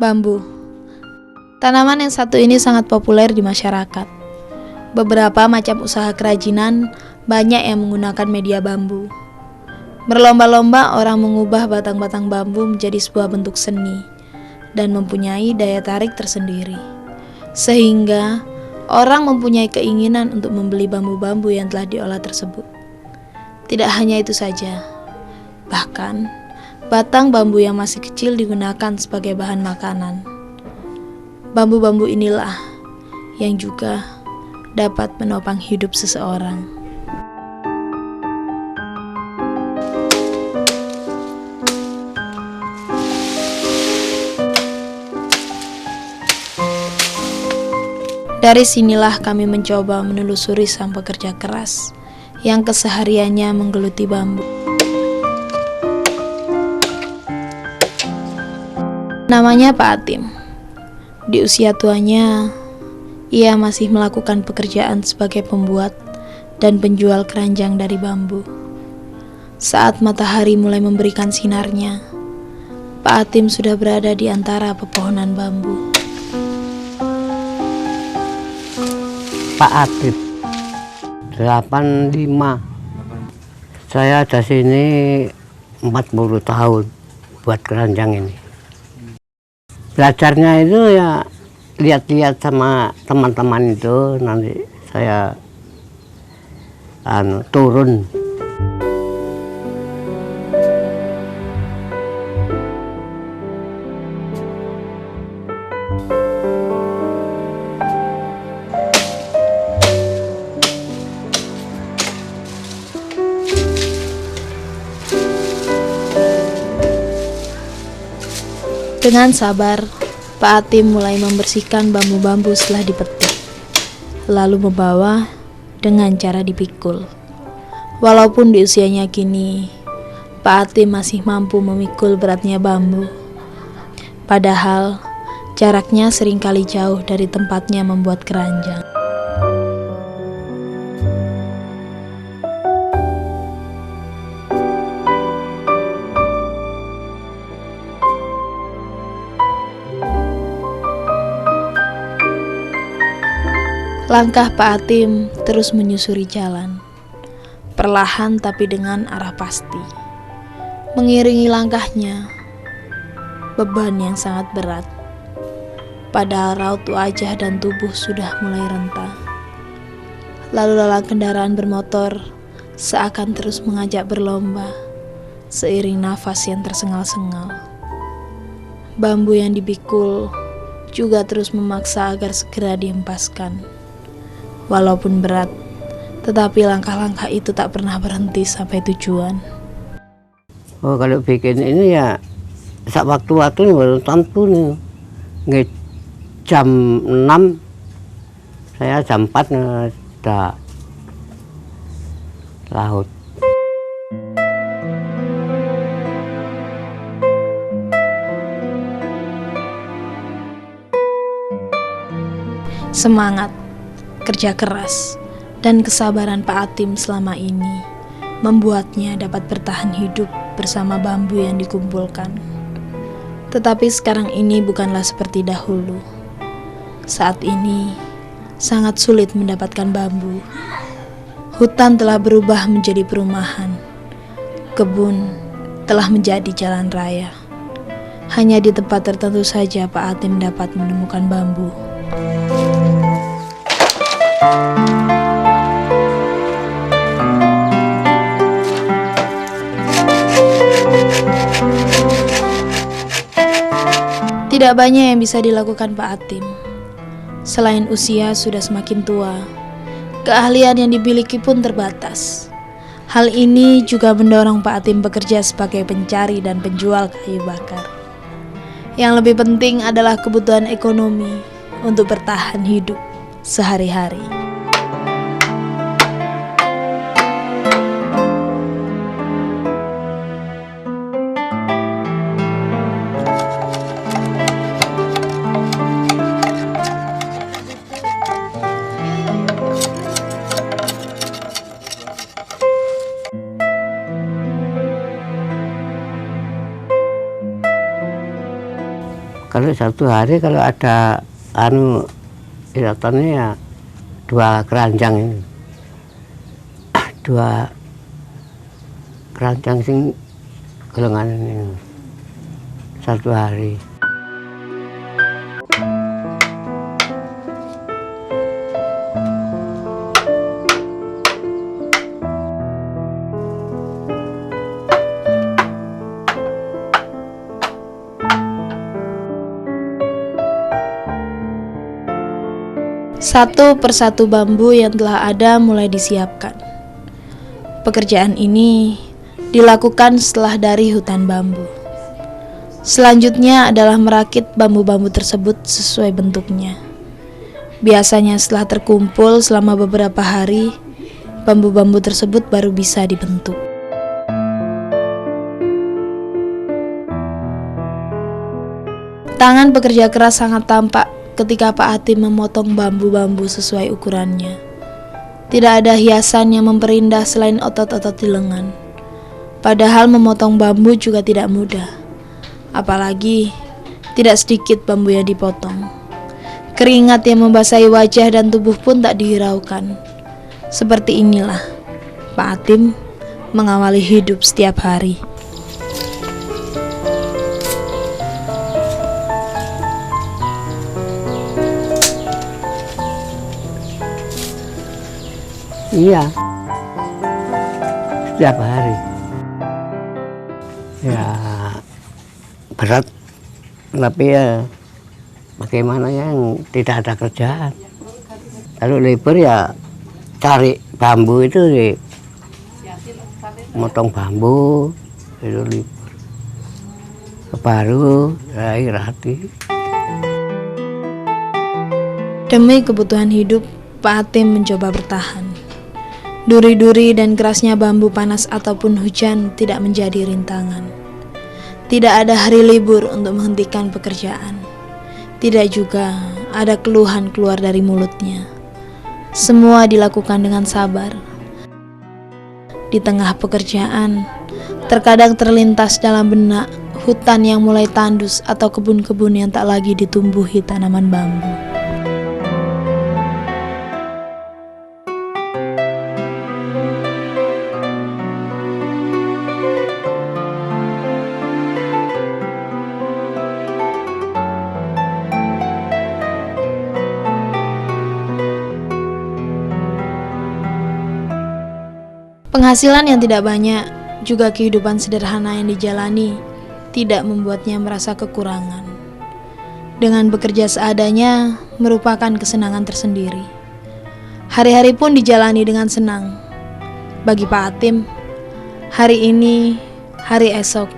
Bambu. Tanaman yang satu ini sangat populer di masyarakat. Beberapa macam usaha kerajinan banyak yang menggunakan media bambu. Berlomba-lomba orang mengubah batang-batang bambu menjadi sebuah bentuk seni dan mempunyai daya tarik tersendiri. Sehingga orang mempunyai keinginan untuk membeli bambu-bambu yang telah diolah tersebut. Tidak hanya itu saja, bahkan batang bambu yang masih kecil digunakan sebagai bahan makanan. Bambu-bambu inilah yang juga dapat menopang hidup seseorang. Dari sinilah kami mencoba menelusuri sang pekerja keras yang kesehariannya menggeluti bambu. Namanya Pak Atim. Di usia tuanya, ia masih melakukan pekerjaan sebagai pembuat dan penjual keranjang dari bambu. Saat matahari mulai memberikan sinarnya, Pak Atim sudah berada di antara pepohonan bambu. Pak Atim 85. Saya ada sini 40 tahun buat keranjang ini. Belajarnya itu ya lihat-lihat sama teman-teman itu, nanti saya turun. Dengan sabar, Pak Atim mulai membersihkan bambu-bambu setelah dipetik, lalu membawa dengan cara dipikul. Walaupun di usianya kini, Pak Atim masih mampu memikul beratnya bambu. Padahal, jaraknya seringkali jauh dari tempatnya membuat keranjang. Langkah Pak Atim terus menyusuri jalan, perlahan tapi dengan arah pasti. Mengiringi langkahnya, beban yang sangat berat. Padahal raut wajah dan tubuh sudah mulai rentah. Lalu lalang kendaraan bermotor seakan terus mengajak berlomba, seiring nafas yang tersengal-sengal. Bambu yang dipikul juga terus memaksa agar segera dihempaskan. Walaupun berat, tetapi langkah-langkah itu tak pernah berhenti sampai tujuan. Oh, kalau bikin ini ya sak waktu-waktu baru tentu nih. Jam 6, saya jam 4 sudah laut. Semangat, kerja keras, dan kesabaran Pak Atim selama ini membuatnya dapat bertahan hidup bersama bambu yang dikumpulkan. Tetapi sekarang ini bukanlah seperti dahulu. Saat ini sangat sulit mendapatkan bambu. Hutan telah berubah menjadi perumahan. Kebun telah menjadi jalan raya. Hanya di tempat tertentu saja Pak Atim dapat menemukan bambu. Tidak banyak yang bisa dilakukan Pak Atim. Selain usia sudah semakin tua, keahlian yang dimiliki pun terbatas. Hal ini juga mendorong Pak Atim bekerja sebagai pencari dan penjual kayu bakar. Yang lebih penting adalah kebutuhan ekonomi untuk bertahan hidup sehari-hari. Kalau Kalau satu hari kalau ada iratannya ya 2 keranjang ini. 2 keranjang sing golongan ini. Satu hari. Satu persatu bambu yang telah ada mulai disiapkan. Pekerjaan ini dilakukan setelah dari hutan bambu. Selanjutnya adalah merakit bambu-bambu tersebut sesuai bentuknya. Biasanya setelah terkumpul selama beberapa hari, bambu-bambu tersebut baru bisa dibentuk. Tangan pekerja keras sangat tampak ketika Pak Hatim memotong bambu-bambu sesuai ukurannya. Tidak ada hiasan yang memperindah selain otot-otot di lengan. Padahal memotong bambu juga tidak mudah. Apalagi tidak sedikit bambu yang dipotong. Keringat yang membasahi wajah dan tubuh pun tak dihiraukan. Seperti inilah Pak Hatim mengawali hidup setiap hari. Iya, setiap hari. Ya berat, tapi ya bagaimana yang tidak ada kerjaan. Kalau libur ya cari bambu itu motong bambu itu libur. Baru ya istirahat. Demi kebutuhan hidup, Pak Hatim mencoba bertahan. Duri-duri dan kerasnya bambu panas ataupun hujan tidak menjadi rintangan. Tidak ada hari libur untuk menghentikan pekerjaan. Tidak juga ada keluhan keluar dari mulutnya. Semua dilakukan dengan sabar. Di tengah pekerjaan, terkadang terlintas dalam benak hutan yang mulai tandus atau kebun-kebun yang tak lagi ditumbuhi tanaman bambu. Penghasilan yang tidak banyak, juga kehidupan sederhana yang dijalani, tidak membuatnya merasa kekurangan. Dengan bekerja seadanya merupakan kesenangan tersendiri. Hari-hari pun dijalani dengan senang. Bagi Pak Hatim, hari ini, hari esok,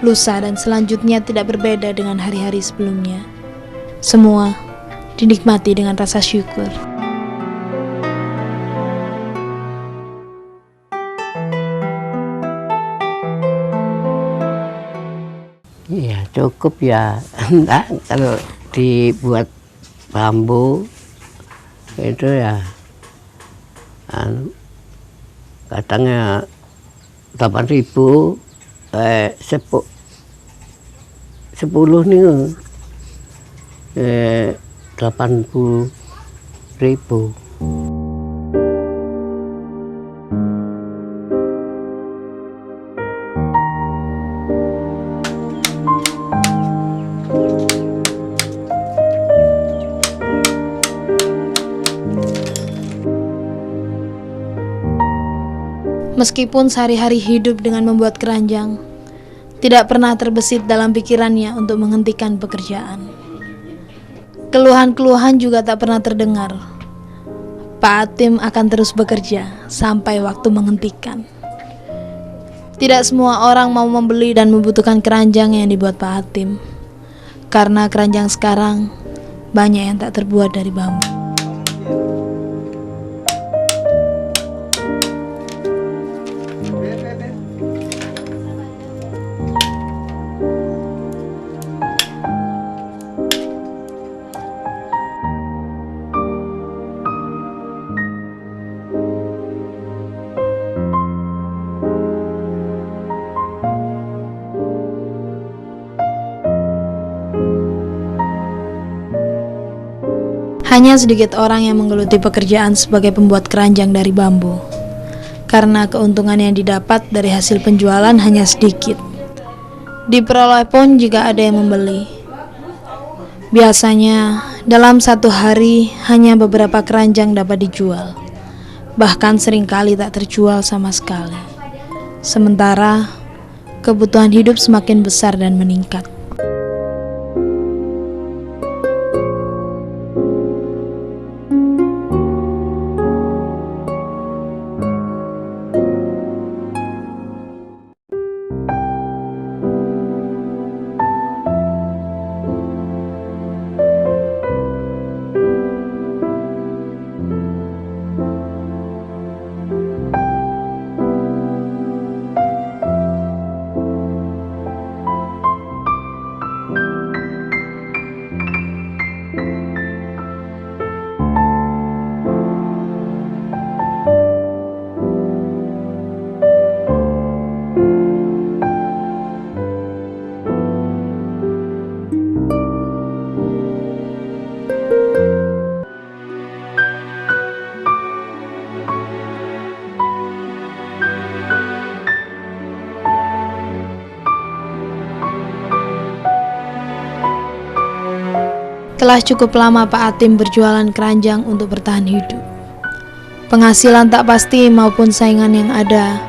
lusa dan selanjutnya tidak berbeda dengan hari-hari sebelumnya. Semua dinikmati dengan rasa syukur. Iya cukup ya. Enggak, kalau dibuat bambu itu ya kadangnya 8.000, 10 nih 80.000. Meskipun sehari-hari hidup dengan membuat keranjang, tidak pernah terbesit dalam pikirannya untuk menghentikan pekerjaan. Keluhan-keluhan juga tak pernah terdengar. Pak Hatim akan terus bekerja sampai waktu menghentikan. Tidak semua orang mau membeli dan membutuhkan keranjang yang dibuat Pak Hatim, karena keranjang sekarang banyak yang tak terbuat dari bambu. Hanya sedikit orang yang menggeluti pekerjaan sebagai pembuat keranjang dari bambu, karena keuntungan yang didapat dari hasil penjualan hanya sedikit. Diperoleh pun jika ada yang membeli. Biasanya dalam satu hari hanya beberapa keranjang dapat dijual, bahkan seringkali tak terjual sama sekali. Sementara kebutuhan hidup semakin besar dan meningkat. Telah cukup lama Pak Atim berjualan keranjang untuk bertahan hidup. Penghasilan tak pasti maupun saingan yang ada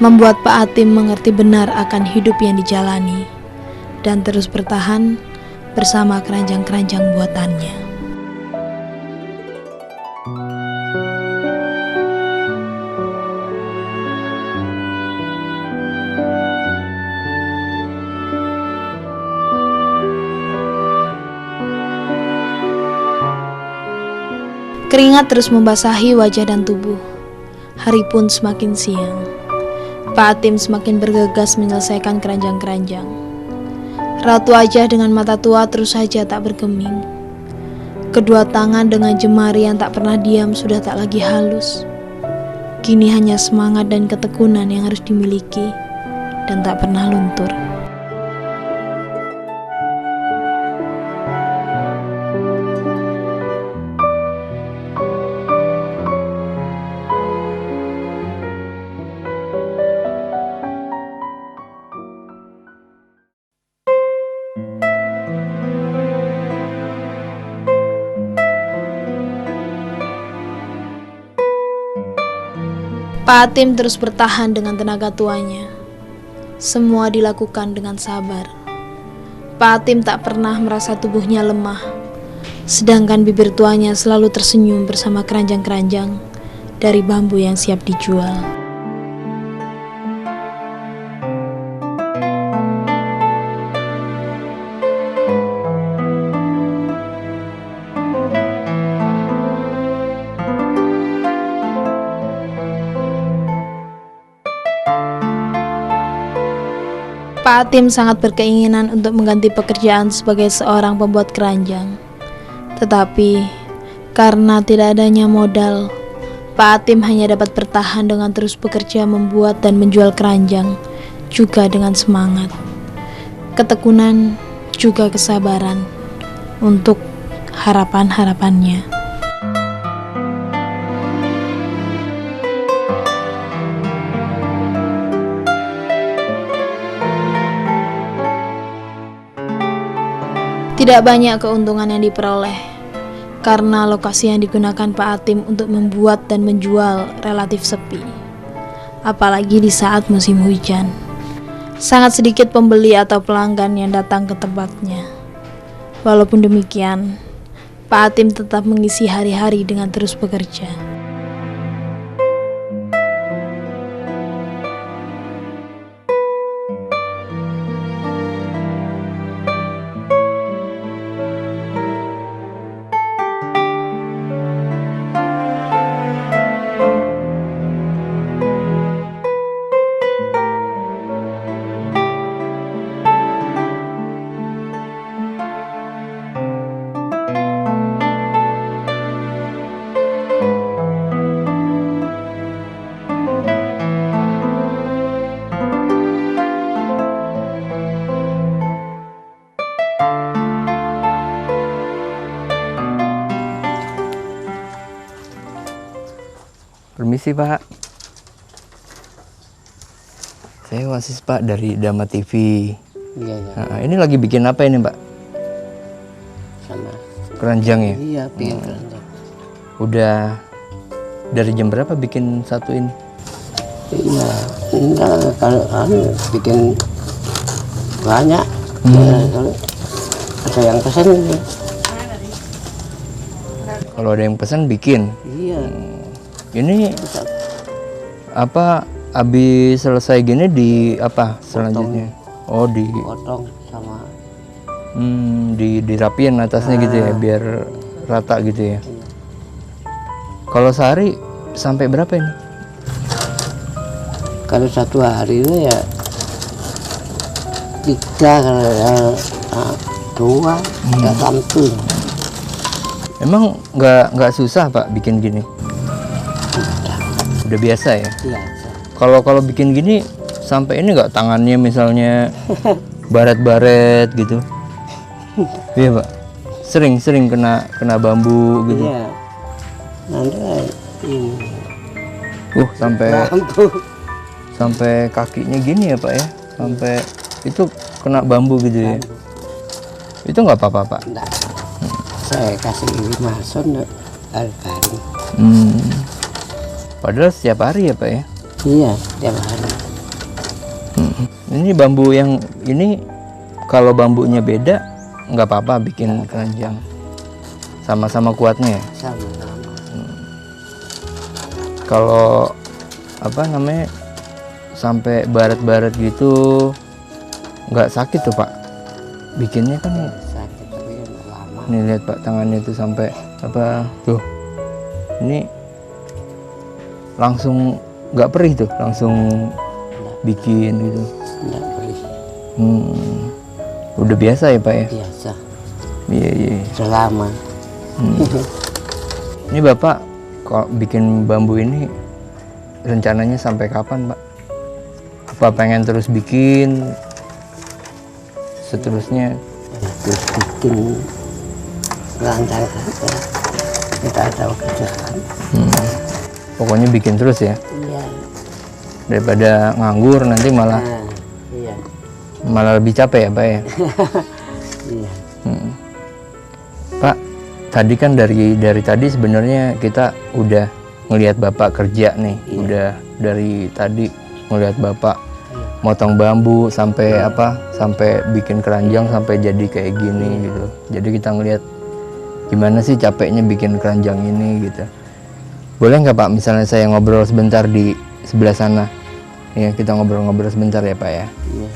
membuat Pak Atim mengerti benar akan hidup yang dijalani dan terus bertahan bersama keranjang-keranjang buatannya. Keringat terus membasahi wajah dan tubuh. Hari pun semakin siang. Pak Atim semakin bergegas menyelesaikan keranjang-keranjang. Raut wajah dengan mata tua terus saja tak bergeming. Kedua tangan dengan jemari yang tak pernah diam sudah tak lagi halus. Kini hanya semangat dan ketekunan yang harus dimiliki dan tak pernah luntur. Pak Atim terus bertahan dengan tenaga tuanya. Semua dilakukan dengan sabar. Pak Atim tak pernah merasa tubuhnya lemah, sedangkan bibir tuanya selalu tersenyum bersama keranjang-keranjang dari bambu yang siap dijual. Pak Atim sangat berkeinginan untuk mengganti pekerjaan sebagai seorang pembuat keranjang. Tetapi karena tidak adanya modal, Pak Atim hanya dapat bertahan dengan terus bekerja membuat dan menjual keranjang, juga dengan semangat, ketekunan, juga kesabaran untuk harapan-harapannya. Tidak banyak keuntungan yang diperoleh karena lokasi yang digunakan Pak Atim untuk membuat dan menjual relatif sepi, apalagi di saat musim hujan. Sangat sedikit pembeli atau pelanggan yang datang ke tempatnya. Walaupun demikian, Pak Atim tetap mengisi hari-hari dengan terus bekerja. Permisi Pak. Saya Wasis Pak dari Dama TV. Iya, iya. Nah, ini lagi bikin apa ini Pak? Sama. Keranjang ya? Iya, bikin keranjang. Udah dari jam berapa bikin satu ini? Iya, enggak, kalau bikin banyak. Ya, kalau ada yang pesan gitu. Kalau ada yang pesan bikin. Iya. Ini Bisa apa? Habis selesai gini di apa selanjutnya? Oh potong sama. Dirapiin atasnya gitu ya, biar rata gitu ya. Kalau sehari sampai berapa ini? Kalau satu hari itu ya 3, kalau 2 nggak tentu. Emang nggak susah Pak bikin gini? Udah biasa ya. Iya. Kalau bikin gini sampai ini nggak tangannya misalnya baret-baret gitu? Iya Pak. Sering kena bambu gitu. Iya. Nanti ini sampai kakinya gini ya Pak ya? Sampai itu kena bambu gitu ya? Itu nggak apa-apa Pak? enggak. Saya kasih mason garing. Padahal setiap hari ya Pak ya? Iya, tiap hari. Ini bambu yang ini kalau bambunya beda nggak apa-apa bikin keranjang. Sama-sama kuatnya ya? Sama-sama. Kalau apa namanya sampai baret-baret gitu nggak sakit tuh Pak? Bikinnya kan Sakit tapi enggak lama. nih lihat Pak tangannya itu sampai apa tuh? Ini langsung nggak perih tuh, langsung bikin gitu. Enggak perih. Udah biasa ya Pak ya? Biasa. Iya. Sudah lama. Ini Bapak kalau bikin bambu ini rencananya sampai kapan Pak? Apa pengen terus bikin seterusnya? Terus bikin keranjang saja. Kita ada kerjaan. Pokoknya bikin terus ya, Iya. daripada nganggur nanti malah Nah, iya. malah lebih capek ya Pak ya. Iya. Pak, tadi kan dari tadi sebenarnya kita udah ngelihat Bapak kerja nih, udah dari tadi ngelihat Bapak motong bambu sampai sampai bikin keranjang sampai jadi kayak gini gitu. Jadi kita ngelihat gimana sih capeknya bikin keranjang ini gitu. Boleh nggak Pak misalnya saya ngobrol sebentar di sebelah sana? Ya kita ngobrol-ngobrol sebentar ya Pak ya.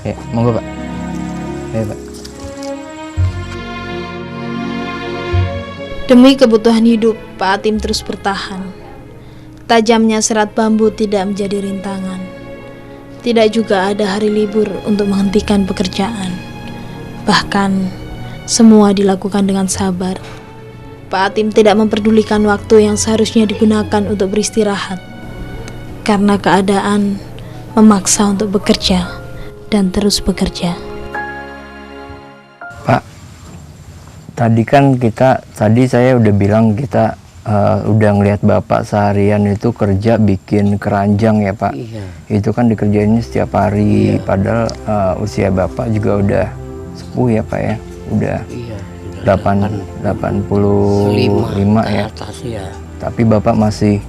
Ya, monggo Pak. Ya Pak. Demi kebutuhan hidup, Pak Atim terus bertahan. Tajamnya serat bambu tidak menjadi rintangan. Tidak juga ada hari libur untuk menghentikan pekerjaan. Bahkan, semua dilakukan dengan sabar. Pak Atim tidak memperdulikan waktu yang seharusnya digunakan untuk beristirahat. Karena keadaan memaksa untuk bekerja dan terus bekerja. Pak, tadi saya udah bilang kita udah ngelihat Bapak seharian itu kerja bikin keranjang ya Pak. Iya. Itu kan dikerjainnya setiap hari, padahal usia Bapak juga udah sepuh ya Pak ya. Udah Iya. 85 ya. Atas ya. Tapi Bapak masih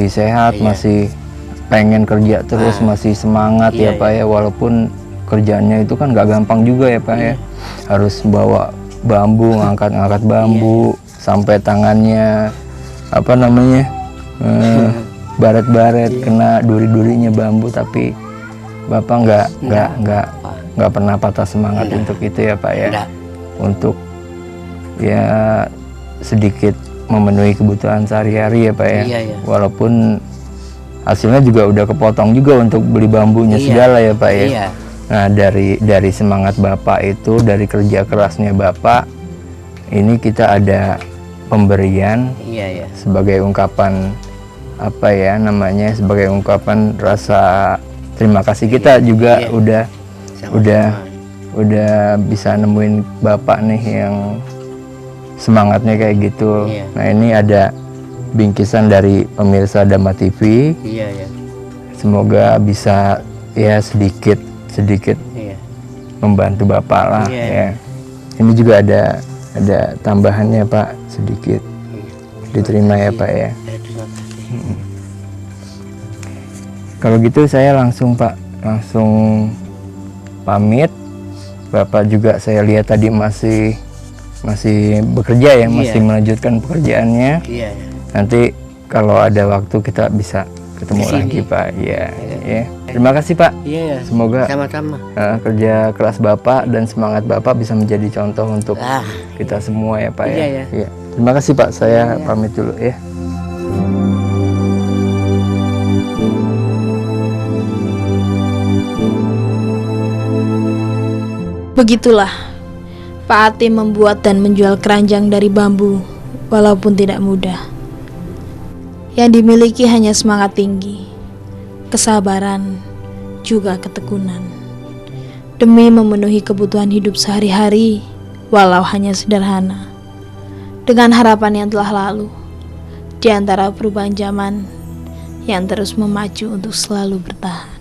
sehat, Iya. masih pengen kerja terus, masih semangat Iya, ya Pak ya, walaupun kerjanya itu kan nggak gampang juga ya Pak ya. Harus bawa bambu, ngangkat bambu sampai tangannya baret-baret kena duri-durinya bambu, tapi Bapak nggak pernah patah semangat untuk itu ya Pak ya. Untuk ya sedikit memenuhi kebutuhan sehari-hari ya Pak ya. Iya. Walaupun hasilnya juga udah kepotong juga untuk beli bambunya segala ya Pak ya. Iya. Nah dari semangat Bapak itu, dari kerja kerasnya Bapak, ini kita ada pemberian Iya. sebagai ungkapan sebagai ungkapan rasa terima kasih kita juga udah bisa nemuin Bapak nih yang semangatnya kayak gitu. Iya. Nah ini ada bingkisan dari pemirsa Dhamma TV. Iya ya. Semoga bisa ya sedikit Iya. membantu Bapak lah Iya. ya. Ini juga ada tambahannya Pak, sedikit. Diterima ya Pak ya. Terima kasih. Kalau gitu saya langsung Pak, langsung pamit. Bapak juga saya lihat tadi masih bekerja ya, masih melanjutkan pekerjaannya. Iya ya. Nanti kalau ada waktu kita bisa ketemu Di sini. lagi Pak. Iya. Ya. Terima kasih Pak. Iya ya. Semoga Sama-sama. kerja keras Bapak dan semangat Bapak bisa menjadi contoh untuk Ah, kita semua ya Pak Iya, ya. ya. Iya. Terima kasih Pak. Saya pamit dulu ya. Begitulah, Pak Atim membuat dan menjual keranjang dari bambu, walaupun tidak mudah. Yang dimiliki hanya semangat tinggi, kesabaran, juga ketekunan. Demi memenuhi kebutuhan hidup sehari-hari, walau hanya sederhana. Dengan harapan yang telah lalu, di antara perubahan zaman yang terus memacu untuk selalu bertahan.